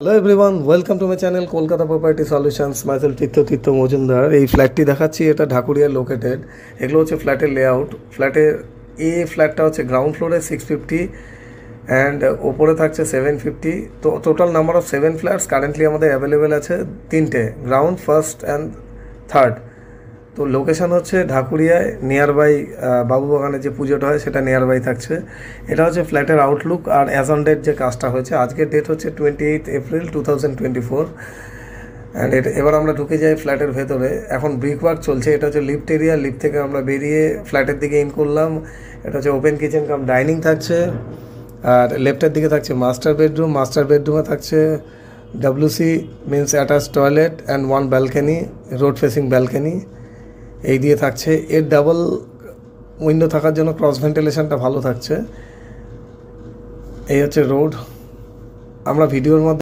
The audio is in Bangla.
Hello everyone, welcome to my channel Kolkata property solutions. Myself Tirtha Majumdar. এই ফ্ল্যাটটি দেখাচ্ছি, এটা ঢাকুরিয়া লোকেটেড। এগুলো হচ্ছে ফ্ল্যাটের লেআউট। ফ্ল্যাটটা হচ্ছে গ্রাউন্ড ফ্লোরে 650 অ্যান্ড ওপরে থাকছে 750। তো total number of 7 flats currently আমাদের অ্যাভেলেবেল আছে 3টে, গ্রাউন্ড, ফার্স্ট অ্যান্ড থার্ড। তো লোকেশান হচ্ছে ঢাকুরিয়ায়, নিয়ার বাই বাবুবাগানে যে পুজোটা হয় সেটা নিয়ার বাই থাকছে। এটা হচ্ছে ফ্ল্যাটের আউটলুক। আর অ্যাজ অন ডেট যে কাজটা হয়েছে, আজকের ডেট হচ্ছে 28 এপ্রিল 2024। অ্যান্ড এবার আমরা ঢুকে যাই ফ্ল্যাটের ভেতরে। এখন ব্রিক ওয়ার্ক চলছে। এটা হচ্ছে লিফট এরিয়া। লিফট থেকে আমরা বেরিয়ে ফ্ল্যাটের দিকে ইন করলাম। এটা হচ্ছে ওপেন কিচেন কাম ডাইনিং থাকছে। আর লেফটের দিকে থাকছে মাস্টার বেডরুম। মাস্টার বেডরুমে থাকছে WC means attach toilet and one balcony, road facing balcony. এই দিয়ে থাকছে। এর ডাবল উইন্ডো থাকার জন্য ক্রস ভেন্টিলেশনটা ভালো থাকছে। এই হচ্ছে রোড। আমরা ভিডিওর মধ্যে